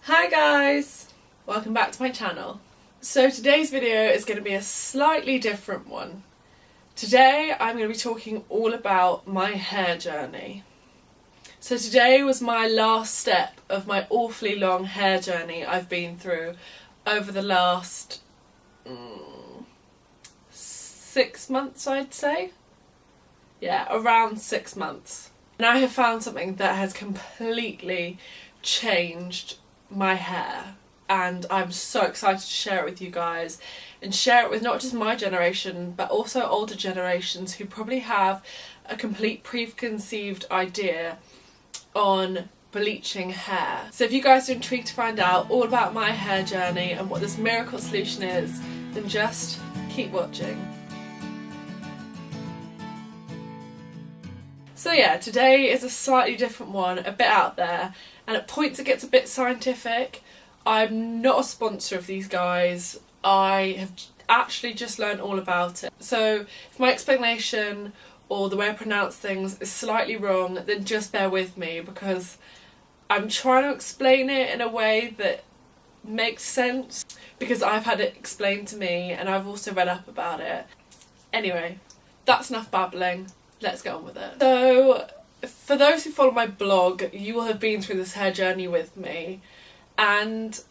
Hi guys! Welcome back to my channel. So today's video is going to be a slightly different one. Today I'm going to be talking all about my hair journey. So today was my last step of my awfully long hair journey I've been through over the last 6 months, I'd say. Yeah, around 6 months. And I have found something that has completely changed my hair, and I'm so excited to share it with you guys and share it with not just my generation but also older generations who probably have a complete preconceived idea on bleaching hair. So if you guys are intrigued to find out all about my hair journey and what this miracle solution is, then just keep watching. So yeah, today is a slightly different one, a bit out there, and at points it gets a bit scientific. I'm not a sponsor of these guys. I have actually just learned all about it. So if my explanation or the way I pronounce things is slightly wrong, then just bear with me, because I'm trying to explain it in a way that makes sense, because I've had it explained to me and I've also read up about it. Anyway, that's enough babbling. Let's get on with it. So, for those who follow my blog, you will have been through this hair journey with me, and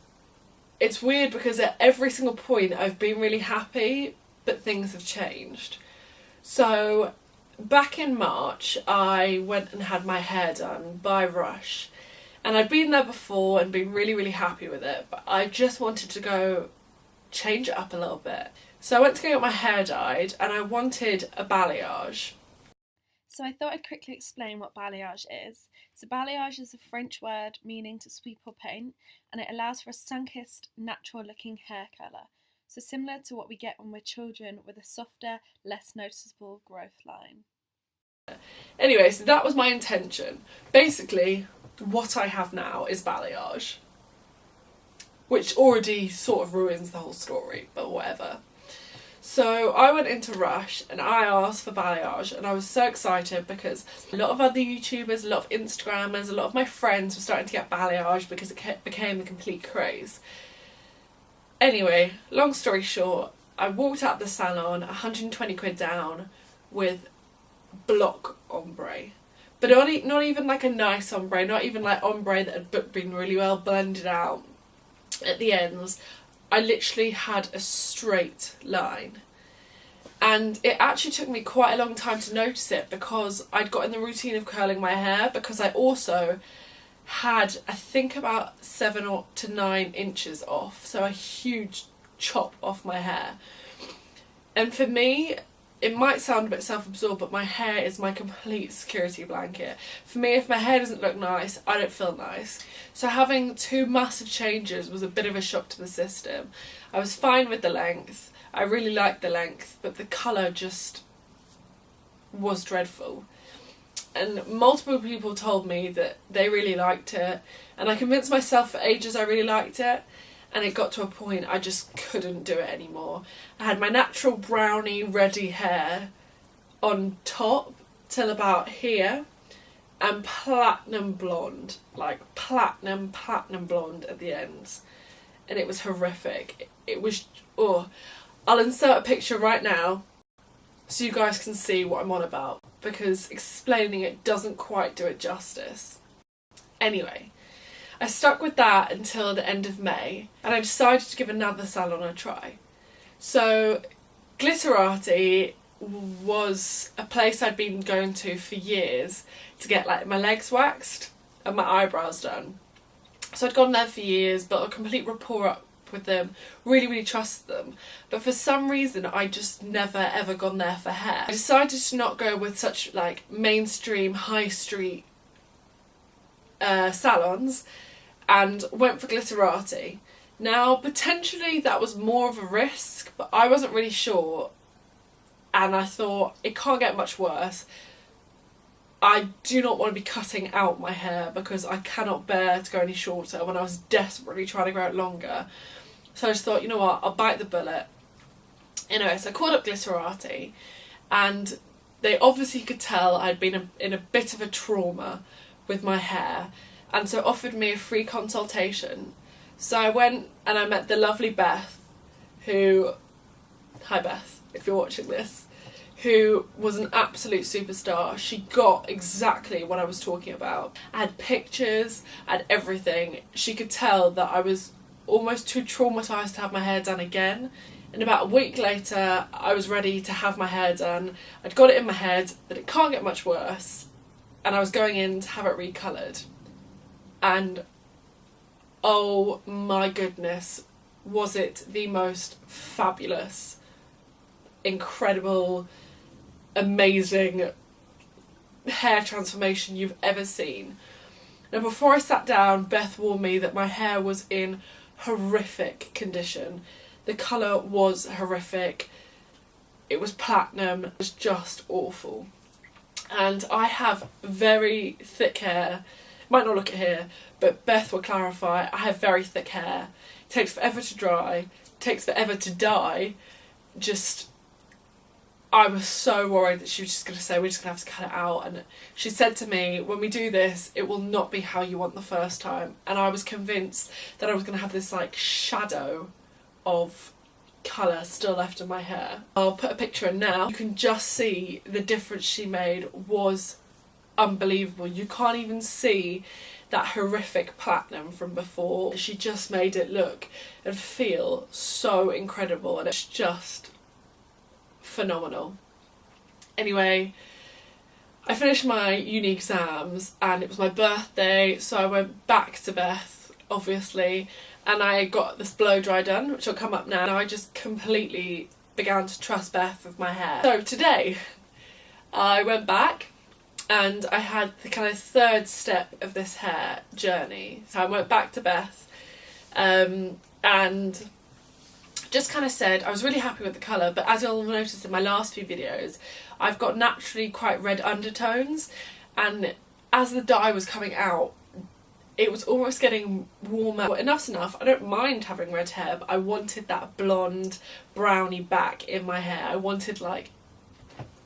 it's weird because at every single point I've been really happy, but things have changed. So, back in March I went and had my hair done by Rush, and I'd been there before and been really happy with it, but I just wanted to go change it up a little bit. So I went to go get my hair dyed and I wanted a balayage. So I thought I'd quickly explain what balayage is. So balayage is a French word meaning to sweep or paint, and it allows for a sun-kissed, natural-looking hair colour. So similar to what we get when we're children, with a softer, less noticeable growth line. Anyway, so that was my intention. Basically, what I have now is balayage, which already sort of ruins the whole story, but whatever. So I went into Rush and I asked for balayage, and I was so excited because a lot of other YouTubers, a lot of Instagrammers, a lot of my friends were starting to get balayage because it became the complete craze. Anyway, long story short, I walked out the salon 120 quid down with block ombre. But not even like a nice ombre, not even like ombre that had been really well blended out at the ends. I literally had a straight line, and it actually took me quite a long time to notice it because I'd got in the routine of curling my hair, because I also had, I think, about 7 to 9 inches off, so a huge chop off my hair. And for me, it might sound a bit self-absorbed, but my hair is my complete security blanket. For me, if my hair doesn't look nice, I don't feel nice. So having 2 massive changes was a bit of a shock to the system. I was fine with the length. I really liked the length, but the colour just was dreadful. And multiple people told me that they really liked it, and I convinced myself for ages I really liked it. And it got to a point I just couldn't do it anymore. I had my natural browny, reddy hair on top till about here, and platinum blonde, like platinum blonde at the ends. And it was horrific. It was, oh, I'll insert a picture right now so you guys can see what I'm on about, because explaining it doesn't quite do it justice. Anyway, I stuck with that until the end of May, and I decided to give another salon a try. So Glitterati was a place I'd been going to for years to get like my legs waxed and my eyebrows done. So I'd gone there for years, built a complete rapport up with them, really trusted them. But for some reason I just never ever gone there for hair. I decided to not go with such like mainstream high street salons and went for Glitterati. Now potentially that was more of a risk, but I wasn't really sure, and I thought it can't get much worse. I do not want to be cutting out my hair because I cannot bear to go any shorter when I was desperately trying to grow it longer. So I just thought, you know what, I'll bite the bullet. Anyway, so I called up Glitterati, and they obviously could tell I'd been in a bit of a trauma with my hair, and so offered me a free consultation. So I went and I met the lovely Beth, who, hi Beth, if you're watching this, who was an absolute superstar. She got exactly what I was talking about. I had pictures, I had everything. She could tell that I was almost too traumatised to have my hair done again. And about a week later, I was ready to have my hair done. I'd got it in my head that it can't get much worse, and I was going in to have it recoloured. And oh my goodness, was it the most fabulous, incredible, amazing hair transformation you've ever seen. Now, before I sat down, Beth warned me that my hair was in horrific condition. The colour was horrific. It was platinum. It was just awful. And I have very thick hair. Might not look it here, but Beth will clarify. I have very thick hair. It takes forever to dry. It takes forever to dye. Just, I was so worried that she was just going to say, we're just going to have to cut it out. And she said to me, when we do this, it will not be how you want the first time. And I was convinced that I was going to have this like shadow of colour still left in my hair. I'll put a picture in now. You can just see the difference she made was unbelievable. You can't even see that horrific platinum from before. She just made it look and feel so incredible, and it's just phenomenal. Anyway, I finished my uni exams and it was my birthday, so I went back to Beth, obviously, and I got this blow dry done, which will come up now. And I just completely began to trust Beth with my hair. So today I went back and I had the kind of third step of this hair journey. So I went back to Beth and just kind of said I was really happy with the colour, but as you'll notice in my last few videos, I've got naturally quite red undertones, and as the dye was coming out, it was almost getting warmer. Well, enough's enough. I don't mind having red hair, but I wanted that blonde brownie back in my hair. I wanted like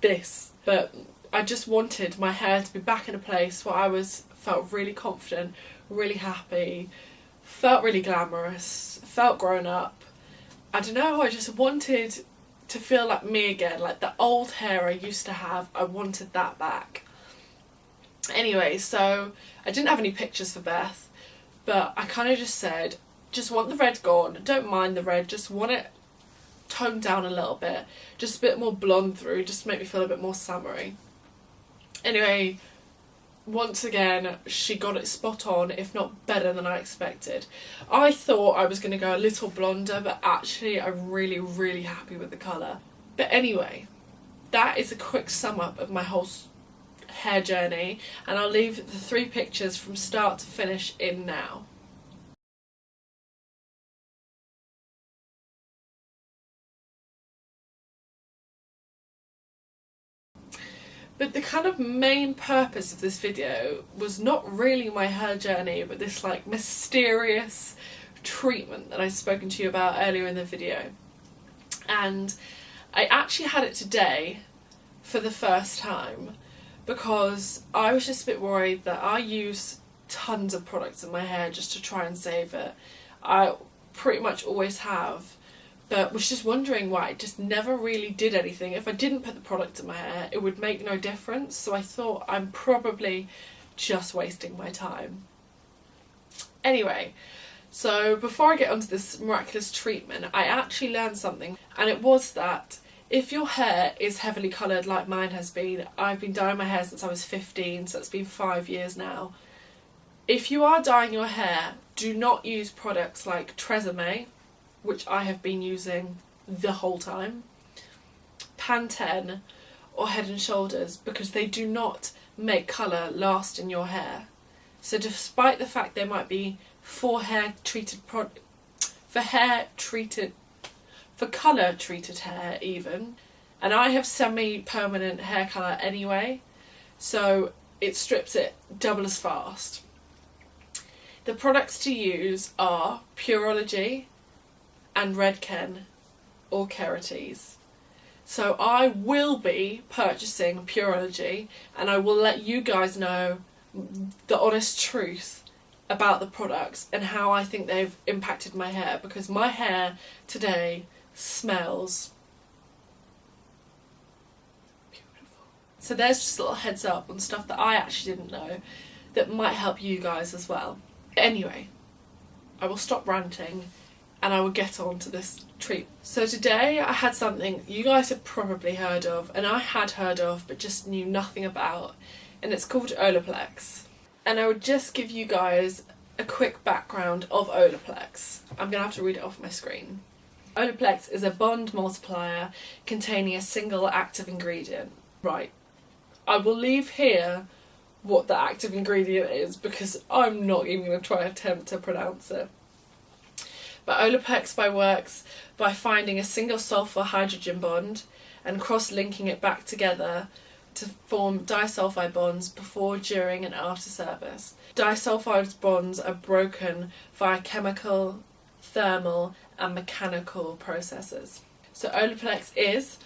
this, but I just wanted my hair to be back in a place where I felt really confident, really happy, felt really glamorous, felt grown up. I don't know, I just wanted to feel like me again, like the old hair I used to have. I wanted that back. Anyway, so I didn't have any pictures for Beth, but I kind of just said, just want the red gone, don't mind the red, just want it toned down a little bit, just a bit more blonde through, just to make me feel a bit more summery. Anyway, once again, she got it spot on, if not better than I expected. I thought I was going to go a little blonder, but actually I'm really, really happy with the colour. But anyway, that is a quick sum up of my whole hair journey, and I'll leave the 3 pictures from start to finish in now. But the kind of main purpose of this video was not really my hair journey, but this like mysterious treatment that I've spoken to you about earlier in the video. And I actually had it today for the first time because I was just a bit worried that I use tons of products in my hair just to try and save it. I pretty much always have. But was just wondering why it just never really did anything. If I didn't put the product in my hair, it would make no difference. So I thought I'm probably just wasting my time. Anyway, so before I get onto this miraculous treatment, I actually learned something. And it was that if your hair is heavily coloured like mine has been, I've been dyeing my hair since I was 15, so it's been 5 years now. If you are dyeing your hair, do not use products like Tresemme, which I have been using the whole time, Pantene or Head and Shoulders, because they do not make colour last in your hair. So despite the fact they might be for colour treated hair even, and I have semi-permanent hair colour anyway, so it strips it double as fast. The products to use are Pureology and Redken or Kerates. So I will be purchasing Pureology, and I will let you guys know the honest truth about the products and how I think they've impacted my hair, because my hair today smells beautiful. So there's just a little heads up on stuff that I actually didn't know that might help you guys as well. Anyway, I will stop ranting and I will get on to this treat. So today I had something you guys have probably heard of, and I had heard of but just knew nothing about, and it's called Olaplex. And I would just give you guys a quick background of Olaplex. I'm going to have to read it off my screen. Olaplex is a bond multiplier containing a single active ingredient. Right, I will leave here what the active ingredient is because I'm not even going to try to attempt to pronounce it. But Olaplex works by finding a single sulfur hydrogen bond and cross-linking it back together to form disulfide bonds before, during and after service. Disulfide bonds are broken via chemical, thermal and mechanical processes. So Olaplex is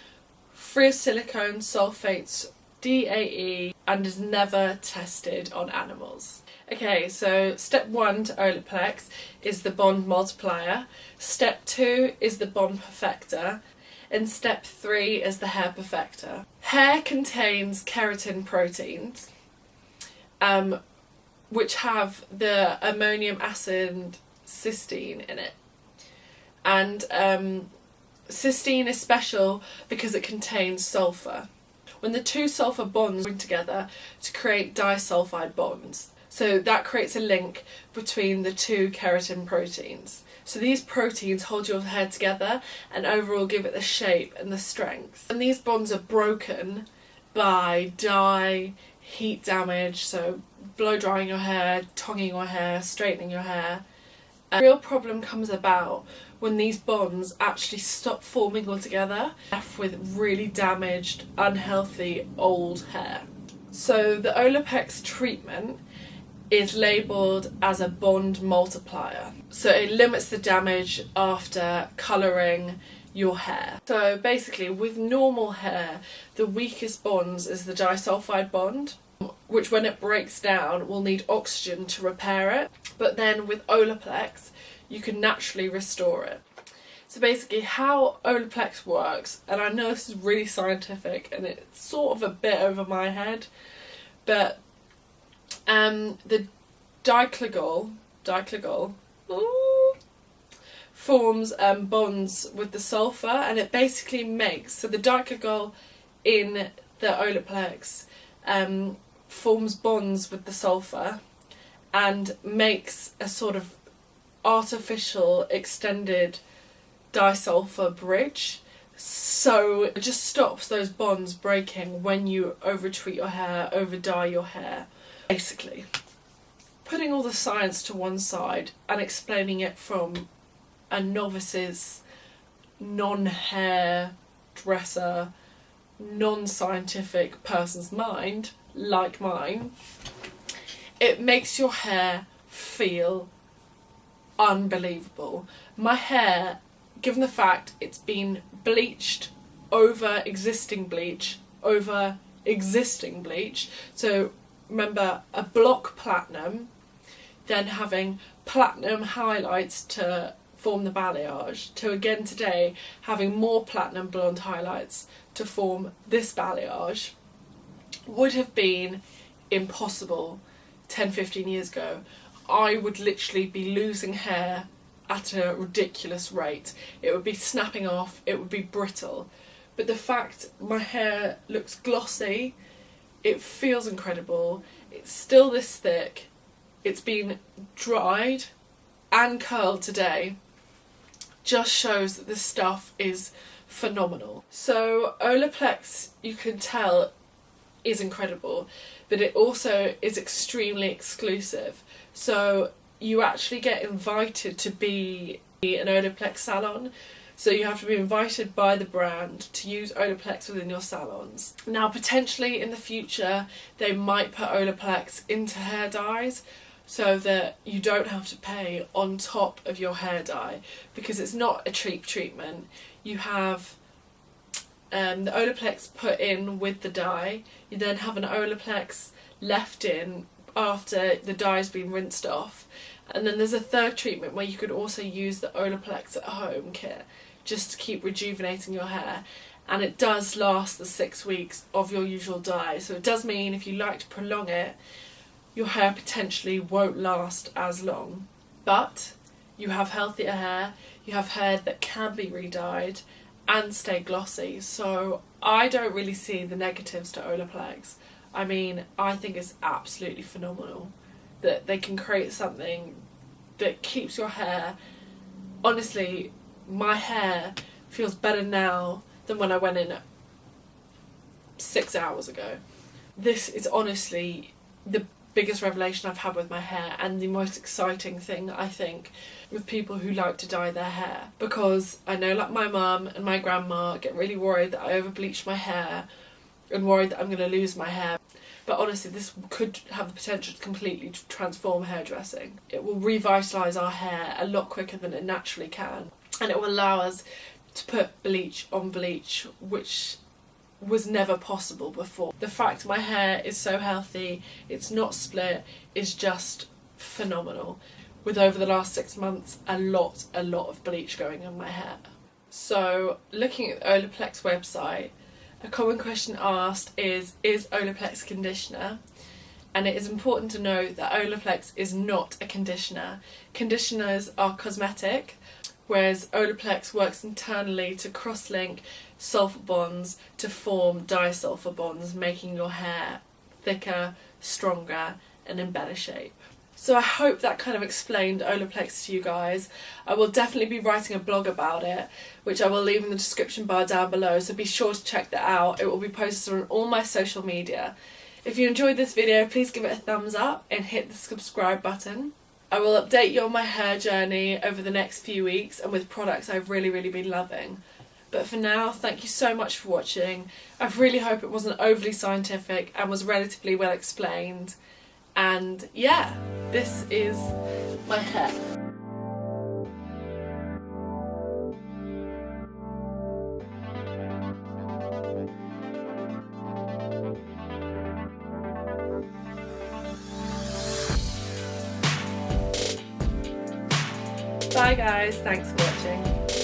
free of silicone, sulfates, DAE, and is never tested on animals. Okay, so step 1 to Olaplex is the bond multiplier, step 2 is the bond perfector, and step 3 is the hair perfector. Hair contains keratin proteins, which have the ammonium acid cysteine in it. And cysteine is special because it contains sulfur. When the two sulfur bonds bring together to create disulfide bonds, so that creates a link between the two keratin proteins. So these proteins hold your hair together and overall give it the shape and the strength. And these bonds are broken by dye, heat damage, so blow drying your hair, tonguing your hair, straightening your hair. A real problem comes about when these bonds actually stop forming altogether, left with really damaged, unhealthy, old hair. So the Olaplex treatment is labelled as a bond multiplier. So it limits the damage after colouring your hair. So basically with normal hair, the weakest bonds is the disulfide bond, which when it breaks down will need oxygen to repair it. But then with Olaplex, you can naturally restore it. So basically how Olaplex works, and I know this is really scientific and it's sort of a bit over my head, but the diclogol forms bonds with the sulfur, and it basically makes, so the diclogol in the Olaplex forms bonds with the sulfur and makes a sort of artificial extended disulfur bridge, so it just stops those bonds breaking when you over treat your hair, over dye your hair. Basically, putting all the science to one side and explaining it from a novice's, non-hair dresser, non-scientific person's mind, like mine, it makes your hair feel unbelievable. My hair, given the fact it's been bleached over existing bleach, so remember a block platinum, then having platinum highlights to form the balayage, to again today having more platinum blonde highlights to form this balayage, would have been impossible 10-15 years ago. I would literally be losing hair at a ridiculous rate. It would be snapping off, it would be brittle. But the fact my hair looks glossy, it feels incredible, it's still this thick, it's been dried and curled today, just shows that this stuff is phenomenal. So Olaplex, you can tell, is incredible, but it also is extremely exclusive. So you actually get invited to be an Olaplex salon. So you have to be invited by the brand to use Olaplex within your salons. Now potentially in the future they might put Olaplex into hair dyes so that you don't have to pay on top of your hair dye, because it's not a cheap treatment. You have the Olaplex put in with the dye, you then have an Olaplex left in after the dye's been rinsed off. And then there's a third treatment where you could also use the Olaplex at home kit just to keep rejuvenating your hair. And it does last the 6 weeks of your usual dye. So it does mean if you like to prolong it, your hair potentially won't last as long. But you have healthier hair, you have hair that can be re-dyed and stay glossy. So I don't really see the negatives to Olaplex. I mean, I think it's absolutely phenomenal that they can create something that keeps your hair. Honestly, my hair feels better now than when I went in 6 hours ago. This is honestly the biggest revelation I've had with my hair, and the most exciting thing, I think, with people who like to dye their hair. Because I know, like, my mum and my grandma get really worried that I over bleach my hair and worried that I'm going to lose my hair. But honestly, this could have the potential to completely transform hairdressing. It will revitalise our hair a lot quicker than it naturally can. And it will allow us to put bleach on bleach, which was never possible before. The fact my hair is so healthy, it's not split, is just phenomenal. With over the last 6 months, a lot of bleach going in my hair. So, looking at the Olaplex website, a common question asked is Olaplex conditioner? And it is important to note that Olaplex is not a conditioner. Conditioners are cosmetic, whereas Olaplex works internally to cross-link sulfur bonds to form disulfur bonds, making your hair thicker, stronger, and in better shape. So I hope that kind of explained Olaplex to you guys. I will definitely be writing a blog about it, which I will leave in the description bar down below, so be sure to check that out. It will be posted on all my social media. If you enjoyed this video, please give it a thumbs up and hit the subscribe button. I will update you on my hair journey over the next few weeks and with products I've really been loving. But for now, thank you so much for watching. I really hope it wasn't overly scientific and was relatively well explained. And yeah, this is my hair. Bye guys, thanks for watching.